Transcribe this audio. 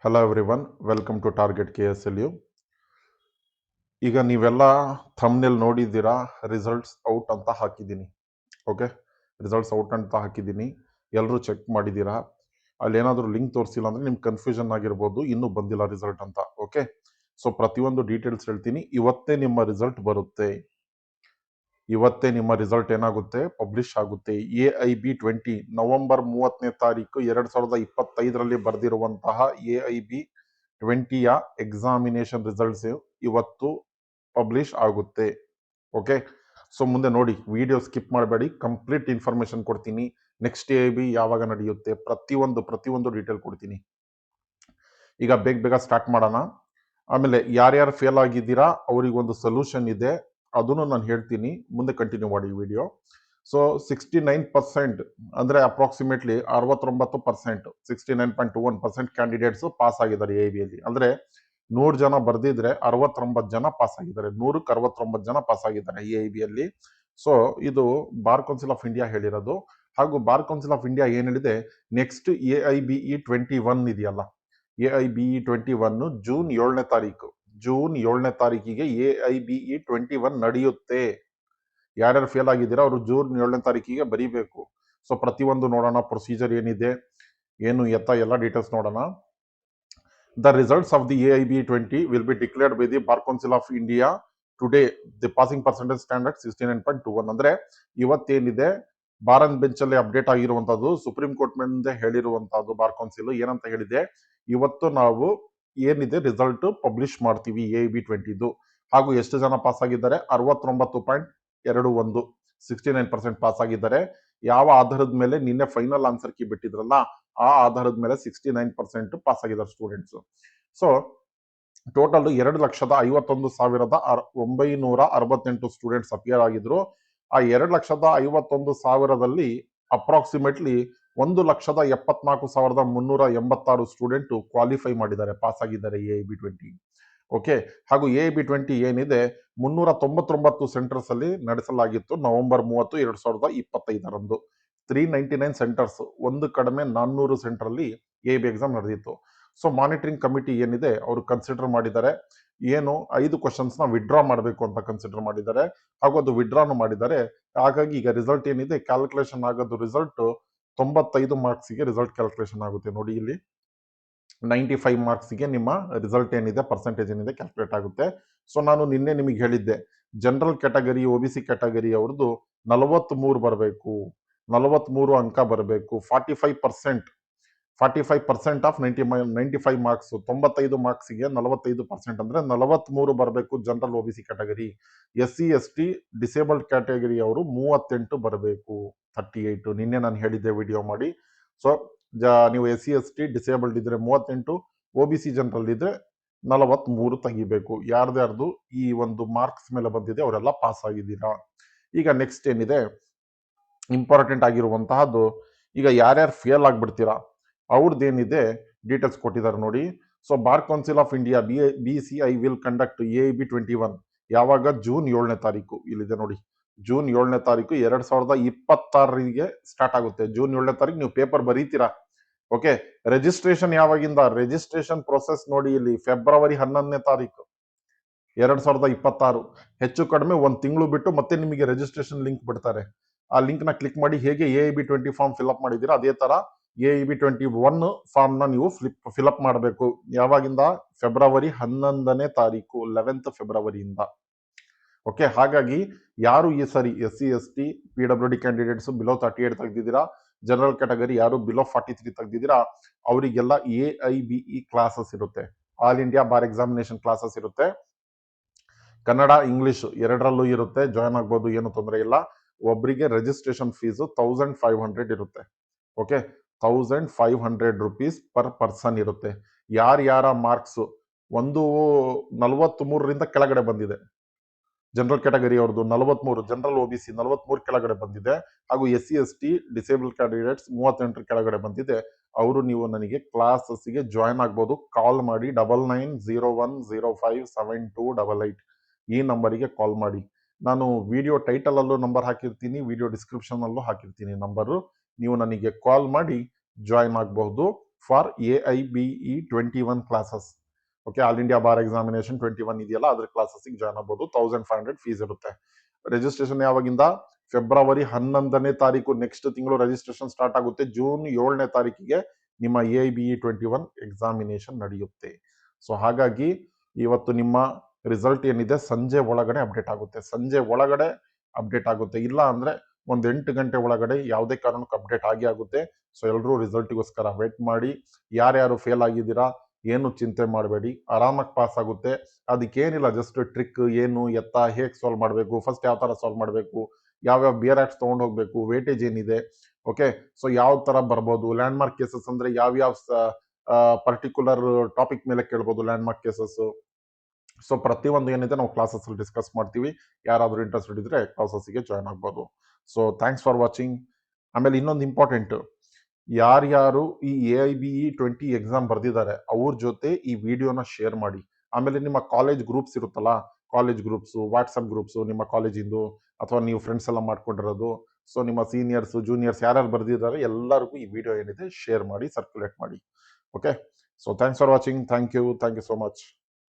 Hello everyone, welcome to target KSLU. ಈಗ ನೀವೆಲ್ಲ thumbnail ನೋಡಿದ್ದೀರಾ, ರಿಸಲ್ಟ್ಸ್ ಔಟ್ ಅಂತ ಹಾಕಿದ್ದೀನಿ. ಓಕೆ, ರಿಸಲ್ಟ್ಸ್ ಔಟ್ ಅಂತ ಹಾಕಿದ್ದೀನಿ. ಎಲ್ಲರೂ ಚೆಕ್ ಮಾಡಿದ್ದೀರಾ. ಅಲ್ಲಿ ಏನಾದರೂ ಲಿಂಕ್ ತೋರಿಸಿಲ್ಲ ಅಂದರೆ ನಿಮ್ಗೆ ಕನ್ಫ್ಯೂಷನ್ ಆಗಿರ್ಬೋದು, ಇನ್ನೂ ಬಂದಿಲ್ಲ ರಿಸಲ್ಟ್ ಅಂತ. ಓಕೆ, ಸೊ ಪ್ರತಿಯೊಂದು ಡೀಟೇಲ್ಸ್ ಹೇಳ್ತೀನಿ. ಇವತ್ತೇ ನಿಮ್ಮ ರಿಸಲ್ಟ್ ಬರುತ್ತೆ. ಇವತ್ತೇ ನಿಮ್ಮ ರಿಸಲ್ಟ್ ಏನಾಗುತ್ತೆ, ಪಬ್ಲಿಷ್ ಆಗುತ್ತೆ. AIB20 ನವೆಂಬರ್ 30ನೇ ತಾರೀಕು 2025ರಲ್ಲಿ ಬರೆದಿರುವಂತಹ AIB20ಯ ಎಕ್ಸಾಮಿನೇಷನ್ ರಿಸಲ್ಟ್ಸ್ ಇವತ್ತು ಪಬ್ಲಿಷ್ ಆಗುತ್ತೆ. ಓಕೆ, ಸೊ ಮುಂದೆ ನೋಡಿ, ವಿಡಿಯೋ ಸ್ಕಿಪ್ ಮಾಡಬೇಡಿ, ಕಂಪ್ಲೀಟ್ ಇನ್ಫಾರ್ಮೇಶನ್ ಕೊಡ್ತೀನಿ. ನೆಕ್ಸ್ಟ್ AIB ಯಾವಾಗ ನಡೆಯುತ್ತೆ, ಪ್ರತಿಯೊಂದು ಡೀಟೇಲ್ ಕೊಡ್ತೀನಿ. ಈಗ ಬೇಗ ಸ್ಟಾರ್ಟ್ ಮಾಡೋಣ. ಆಮೇಲೆ ಯಾರ್ಯಾರು ಫೇಲ್ ಆಗಿದ್ದೀರಾ ಅವರಿಗೊಂದು ಸೊಲ್ಯೂಷನ್ ಇದೆ, ಅದನ್ನು ನಾನು ಹೇಳ್ತೀನಿ. ಮುಂದೆ ಕಂಟಿನ್ಯೂ ಮಾಡಿ ವಿಡಿಯೋ. ಸೊ 69% ಅಂದರೆ ಅಪ್ರಾಕ್ಸಿಮೇಟ್ಲಿ 69%, 69.21% ಕ್ಯಾಂಡಿಡೇಟ್ಸ್ ಪಾಸ್ ಆಗಿದ್ದಾರೆ AIBಯಲ್ಲಿ. ಅಂದರೆ 100 ಜನ ಬರೆದಿದ್ರೆ 69 ಜನ ಪಾಸ್ ಆಗಿದ್ದಾರೆ. 100ಕ್ಕೆ 69 ಜನ ಪಾಸ್ ಆಗಿದ್ದಾರೆ AIBಯಲ್ಲಿ. ಸೊ ಇದು ಬಾರ್ ಕೌನ್ಸಿಲ್ ಆಫ್ ಇಂಡಿಯಾ ಹೇಳಿರೋದು. ಹಾಗೂ ಬಾರ್ ಕೌನ್ಸಿಲ್ ಆಫ್ ಇಂಡಿಯಾ ಏನು ಹೇಳಿದೆ, ನೆಕ್ಸ್ಟ್ AIBE21 ಇದೆಯಲ್ಲ, AIBE21 ಜೂನ್ 7ನೇ ತಾರೀಕು, ಜೂನ್ 7ನೇ ತಾರೀಕಿಗೆ AIBE21 ನಡೆಯುತ್ತೆ. ಯಾರ್ಯಾರು ಫೇಲ್ ಆಗಿದ್ದೀರಾ ಅವರು ಜೂನ್ 7ನೇ ತಾರೀಕಿಗೆ ಬರೀಬೇಕು. ಸೊ ಪ್ರತಿಯೊಂದು ನೋಡೋಣ, ಪ್ರೊಸೀಜರ್ ಏನಿದೆ, ಏನು ಎತ್ತ, ಎಲ್ಲ ಡೀಟೇಲ್ಸ್ ನೋಡೋಣ. The results of the AIBE20 will be declared by the bar council of India today. The passing percentage standard 69.21. ಅಂದ್ರೆ ಇವತ್ತೇನಿದೆ, ಬಾರನ್ ಬೆಂಚ್ ಅಲ್ಲಿ ಅಪ್ಡೇಟ್ ಆಗಿರುವಂತದ್ದು, ಸುಪ್ರೀಂ ಕೋರ್ಟ್ ಮುಂದೆ ಹೇಳಿರುವಂತದ್ದು. ಬಾರ್ ಕೌನ್ಸಿಲ್ ಏನಂತ ಹೇಳಿದೆ, ಇವತ್ತು ನಾವು ಏನಿದೆ ರಿಸಲ್ಟ್ ಪಬ್ಲಿಷ್ ಮಾಡ್ತೀವಿ AIB20ದು. ಹಾಗೂ ಎಷ್ಟು ಜನ ಪಾಸ್ ಆಗಿದ್ದಾರೆ, 69.21, 69% ಪಾಸ್ ಆಗಿದ್ದಾರೆ. ಯಾವ ಆಧಾರದ ಮೇಲೆ ನಿನ್ನೆ ಫೈನಲ್ ಆನ್ಸರ್ ಕೀ ಬಿಟ್ಟಿದ್ರಲ್ಲ, ಆ ಆಧಾರದ ಮೇಲೆ 69% ಪಾಸ್ ಆಗಿದ್ದಾರೆ students. So total 2,51,968 students appear ಆಗಿದ್ರು. ಆ 2,51,000ದಲ್ಲಿ ಅಪ್ರಾಕ್ಸಿಮೇಟ್ಲಿ 1,74,386 ಸ್ಟೂಡೆಂಟ್ ಕ್ವಾಲಿಫೈ ಮಾಡಿದ್ದಾರೆ, ಪಾಸ್ ಆಗಿದ್ದಾರೆ AIB20. ಓಕೆ, ಹಾಗೂ AIB20 ಏನಿದೆ 399 ಸೆಂಟರ್ಸ್ ಅಲ್ಲಿ ನಡೆಸಲಾಗಿತ್ತು ನವೆಂಬರ್ 30, 2025ರಂದು. 399 ಸೆಂಟರ್ಸ್, ಒಂದು ಕಡಿಮೆ 400 ಸೆಂಟರ್ ಅಲ್ಲಿ AIB ಎಕ್ಸಾಮ್ ನಡೆದಿತ್ತು. ಸೊ ಮಾನಿಟರಿಂಗ್ ಕಮಿಟಿ ಏನಿದೆ ಅವರು ಕನ್ಸಿಡರ್ ಮಾಡಿದ್ದಾರೆ, ಏನು 5 ಕ್ವಶನ್ಸ್ ನ ವಿಡ್ರಾ ಮಾಡಬೇಕು ಅಂತ ಕನ್ಸಿಡರ್ ಮಾಡಿದ್ದಾರೆ. ಹಾಗೂ ಅದು ವಿಡ್ರಾನು ಮಾಡಿದ್ದಾರೆ. ಹಾಗಾಗಿ ಈಗ ರಿಸಲ್ಟ್ ಏನಿದೆ ಕ್ಯಾಲ್ಕುಲೇಷನ್ ಆಗೋದು, ರಿಸಲ್ಟ್ 95 ಮಾರ್ಕ್ಸ್ಗೆ ರಿಸಲ್ಟ್ ಕ್ಯಾಲ್ಕುಲೇಷನ್ ಆಗುತ್ತೆ. ನೋಡಿ ಇಲ್ಲಿ 95 ಮಾರ್ಕ್ಸ್ಗೆ ನಿಮ್ಮ ರಿಸಲ್ಟ್ ಏನಿದೆ, ಪರ್ಸೆಂಟೇಜ್ ಏನಿದೆ ಕ್ಯಾಲ್ಕುಲೇಟ್ ಆಗುತ್ತೆ. ಸೊ ನಾನು ನಿನ್ನೆ ನಿಮಗೆ ಹೇಳಿದ್ದೆ, ಜನರಲ್ ಕ್ಯಾಟಗರಿ, OBC ಕ್ಯಾಟಗರಿ ಅವ್ರದ್ದು 43 ಬರಬೇಕು, 43 ಅಂಕ ಬರಬೇಕು. 45% ಆಫ್ 95 ಮಾರ್ಕ್ಸ್, 95 ಮಾರ್ಕ್ಸ್ಗೆ 45% ಅಂದ್ರೆ 43 ಬರಬೇಕು general OBC category. SC/ST disabled category ಅವರು 38 ಬರಬೇಕು, 38. ನಿನ್ನೆ ನಾನು ಹೇಳಿದ್ದೆ ವಿಡಿಯೋ ಮಾಡಿ. ಸೊ ನೀವು SC/ST ಡಿಸೇಬಲ್ಡ್ ಇದ್ರೆ 38, OBC ಜನರಲ್ ಇದ್ರೆ 43 ತೆಗಿಬೇಕು. ಯಾರ್ದು ಈ ಒಂದು ಮಾರ್ಕ್ಸ್ ಮೇಲೆ ಬಂದಿದೆ ಅವರೆಲ್ಲ ಪಾಸ್ ಆಗಿದ್ದೀರಾ. ಈಗ ನೆಕ್ಸ್ಟ್ ಏನಿದೆ ಇಂಪಾರ್ಟೆಂಟ್ ಆಗಿರುವಂತಹದ್ದು, ಈಗ ಯಾರ್ಯಾರು ಫೇಲ್ ಆಗ್ಬಿಡ್ತೀರಾ ಅವ್ರದ್ದೇನಿದೆ ಡೀಟೇಲ್ಸ್ ಕೊಟ್ಟಿದ್ದಾರೆ ನೋಡಿ. So bar council of India BCI will conduct AIB21 ಯಾವಾಗ, ಜೂನ್ 7ನೇ ತಾರೀಕು. ಇಲ್ಲಿದೆ ನೋಡಿ, ಜೂನ್ 7ನೇ ತಾರೀಕು 2026ರಿಗೆ ಸ್ಟಾರ್ಟ್ ಆಗುತ್ತೆ. ಜೂನ್ 7ನೇ ತಾರೀಕು ನೀವು ಪೇಪರ್ ಬರೀತೀರಾ. ಓಕೆ, ರಿಜಿಸ್ಟ್ರೇಷನ್ ಯಾವಾಗಿಂದ, ರಿಜಿಸ್ಟ್ರೇಷನ್ ಪ್ರೊಸೆಸ್ ನೋಡಿ ಇಲ್ಲಿ ಫೆಬ್ರವರಿ 11ನೇ ತಾರೀಕು 2026. ಹೆಚ್ಚು ಕಡಿಮೆ 1 ತಿಂಗಳು ಬಿಟ್ಟು ಮತ್ತೆ ನಿಮಗೆ ರಿಜಿಸ್ಟ್ರೇಷನ್ ಲಿಂಕ್ ಬಿಡ್ತಾರೆ. ಆ ಲಿಂಕ್ ನ ಕ್ಲಿಕ್ ಮಾಡಿ ಹೇಗೆ AIB20 ಫಾರ್ಮ್ ಫಿಲ್ಅಪ್ ಮಾಡಿದ್ದೀರಾ ಅದೇ ತರ AIB21 ಫಾರ್ಮ್ ನ ನೀವು ಫಿಲ್ಅಪ್ ಮಾಡಬೇಕು. ಯಾವಾಗಿಂದ, ಫೆಬ್ರವರಿ 11ನೇ ತಾರೀಕು, 11th ಫೆಬ್ರವರಿಯಿಂದ. ಓಕೆ, ಹಾಗಾಗಿ ಯಾರು ಈ ಸರಿ SC/ST PWD ಕ್ಯಾಂಡಿಡೇಟ್ಸ್ ಬಿಲೋ 38 ತೆಗೆದಿದ್ದೀರಾ, ಜನರಲ್ ಕ್ಯಾಟಗರಿ ಯಾರು ಬಿಲೋ 43 ತೆಗೆದಿದ್ದೀರಾ, ಅವರಿಗೆಲ್ಲ AIBE ಕ್ಲಾಸಸ್ ಇರುತ್ತೆ, all India bar examination classes ಇರುತ್ತೆ. ಕನ್ನಡ, ಇಂಗ್ಲಿಷ್ ಎರಡರಲ್ಲೂ ಇರುತ್ತೆ, ಜಾಯ್ನ್ ಆಗ್ಬೋದು, ಏನು ತೊಂದರೆ ಇಲ್ಲ. ಒಬ್ಬರಿಗೆ ರಿಜಿಸ್ಟ್ರೇಷನ್ ಫೀಸು 1500 ಇರುತ್ತೆ. ಓಕೆ, 1500 rupees ಪರ್ ಪರ್ಸನ್ ಇರುತ್ತೆ. ಯಾರ ಮಾರ್ಕ್ಸ್ 43ರಿಂದ ಕೆಳಗಡೆ ಬಂದಿದೆ, ಜನರಲ್ ಕ್ಯಾಟಗರಿ ಅವ್ರದ್ದು 43, ಜನರಲ್ OBC 43 ಕೆಳಗಡೆ ಬಂದಿದೆ, ಹಾಗೂ SC/ST ಡಿಸೇಬಲ್ ಕ್ಯಾಂಡಿಡೇಟ್ಸ್ 38 ಕೆಳಗಡೆ ಬಂದಿದೆ, ಅವರು ನೀವು ನನಗೆ ಕ್ಲಾಸಸ್ಗೆ ಜಾಯ್ನ್ ಆಗ್ಬೋದು. ಕಾಲ್ ಮಾಡಿ 9901057288 ಈ ನಂಬರಿಗೆ ಕಾಲ್ ಮಾಡಿ. ನಾನು ವಿಡಿಯೋ ಟೈಟಲ್ ಅಲ್ಲೂ ನಂಬರ್ ಹಾಕಿರ್ತೀನಿ, ವಿಡಿಯೋ ಡಿಸ್ಕ್ರಿಪ್ಷನ್ ಅಲ್ಲೂ ಹಾಕಿರ್ತೀನಿ ನಂಬರು. ನೀವು ನನಗೆ ಕಾಲ್ ಮಾಡಿ ಜಾಯ್ನ್ ಆಗಬಹುದು. For AIBE 21 classes. Okay, all India bar examination 21 ಇದೆಯಲ್ಲ, ಅದ್ರ ಕ್ಲಾಸಸ್ಗೆ ಜಾಯ್ನ್ ಆಗ್ಬೋದು. 1500 ಫೀಸ್ ಇರುತ್ತೆ. ರಿಜಿಸ್ಟ್ರೇಷನ್ ಯಾವಾಗಿಂದ? ಫೆಬ್ರವರಿ 11ನೇ ತಾರೀಕು, ನೆಕ್ಸ್ಟ್ ತಿಂಗಳು ರಿಜಿಸ್ಟ್ರೇಷನ್ ಸ್ಟಾರ್ಟ್ ಆಗುತ್ತೆ. ಜೂನ್ 7ನೇ ತಾರೀಕಿಗೆ ನಿಮ್ಮ AIBE 21 ಎಕ್ಸಾಮಿನೇಷನ್ ನಡೆಯುತ್ತೆ. ಸೊ ಹಾಗಾಗಿ ಇವತ್ತು ನಿಮ್ಮ ರಿಸಲ್ಟ್ ಏನಿದೆ ಸಂಜೆ ಒಳಗಡೆ ಅಪ್ಡೇಟ್ ಆಗುತ್ತೆ. ಸಂಜೆ ಒಳಗಡೆ ಅಪ್ಡೇಟ್ ಆಗುತ್ತೆ, ಇಲ್ಲ ಅಂದ್ರೆ ಒಂದು 8 ಗಂಟೆ ಒಳಗಡೆ ಯಾವುದೇ ಕಾರಣಕ್ಕೂ ಅಪ್ಡೇಟ್ ಆಗಿ ಆಗುತ್ತೆ. ಸೊ ಎಲ್ಲರೂ ರಿಸಲ್ಟ್ಗೋಸ್ಕರ ವೇಟ್ ಮಾಡಿ. ಯಾರ್ಯಾರು ಫೇಲ್ ಆಗಿದ್ದೀರಾ ಏನು ಚಿಂತೆ ಮಾಡಬೇಡಿ, ಆರಾಮಾಗಿ ಪಾಸ್ ಆಗುತ್ತೆ. ಅದಕ್ಕೇನಿಲ್ಲ, ಜಸ್ಟ್ ಟ್ರಿಕ್ ಏನು ಎತ್ತ ಹೇಗೆ ಸಾಲ್ವ್ ಮಾಡಬೇಕು, ಫಸ್ಟ್ ಯಾವ ಥರ ಸಾಲ್ವ್ ಮಾಡಬೇಕು, ಯಾವ್ಯಾವ ಬಿಯರ್ ಆಕ್ಟ್ಸ್ ತೊಗೊಂಡು ಹೋಗ್ಬೇಕು, ವೇಟೇಜ್ ಏನಿದೆ, ಓಕೆ. ಸೊ ಯಾವ ಥರ ಬರ್ಬೋದು, ಲ್ಯಾಂಡ್ ಮಾರ್ಕ್ ಕೇಸಸ್ ಅಂದರೆ ಯಾವ್ಯಾವ ಪರ್ಟಿಕ್ಯುಲರ್ ಟಾಪಿಕ್ ಮೇಲೆ ಕೇಳ್ಬೋದು ಲ್ಯಾಂಡ್ ಮಾರ್ಕ್ ಕೇಸಸ್. ಸೊ ಪ್ರತಿಯೊಂದು ಏನಿದೆ ನಾವು ಕ್ಲಾಸಸ್ ಅಲ್ಲಿ ಡಿಸ್ಕಸ್ ಮಾಡ್ತೀವಿ. ಯಾರಾದರೂ ಇಂಟ್ರೆಸ್ಟೆಡ್ ಇದ್ರೆ ಕ್ಲಾಸಸ್ಗೆ ಜಾಯ್ನ್ ಆಗ್ಬೋದು. So thanks for watching. ಆಮೇಲೆ ಇನ್ನೊಂದು ಇಂಪಾರ್ಟೆಂಟ್, ಯಾರ್ಯಾರು ಈ AIBE 20 ಎಕ್ಸಾಮ್ ಬರ್ದಿದ್ದಾರೆ ಅವ್ರ ಜೊತೆ ಈ ವಿಡಿಯೋನ ಶೇರ್ ಮಾಡಿ. ಆಮೇಲೆ ನಿಮ್ಮ ಕಾಲೇಜ್ ಗ್ರೂಪ್ಸ್ ಇರುತ್ತಲ್ಲ, ಕಾಲೇಜ್ ಗ್ರೂಪ್ಸು, ವಾಟ್ಸಪ್ ಗ್ರೂಪ್ಸು, ನಿಮ್ಮ ಕಾಲೇಜಿಂದು ಅಥವಾ ನೀವು ಫ್ರೆಂಡ್ಸ್ ಎಲ್ಲ ಮಾಡ್ಕೊಂಡಿರೋದು, ಸೊ ನಿಮ್ಮ ಸೀನಿಯರ್ಸ್ ಜೂನಿಯರ್ಸ್ ಯಾರ್ಯಾರು ಬರ್ದಿದ್ದಾರೆ ಎಲ್ಲರಿಗೂ ಈ ವಿಡಿಯೋ ಏನಿದೆ ಶೇರ್ ಮಾಡಿ, ಸರ್ಕ್ಯುಲೇಟ್ ಮಾಡಿ. Okay, so thanks for watching. Thank you so much.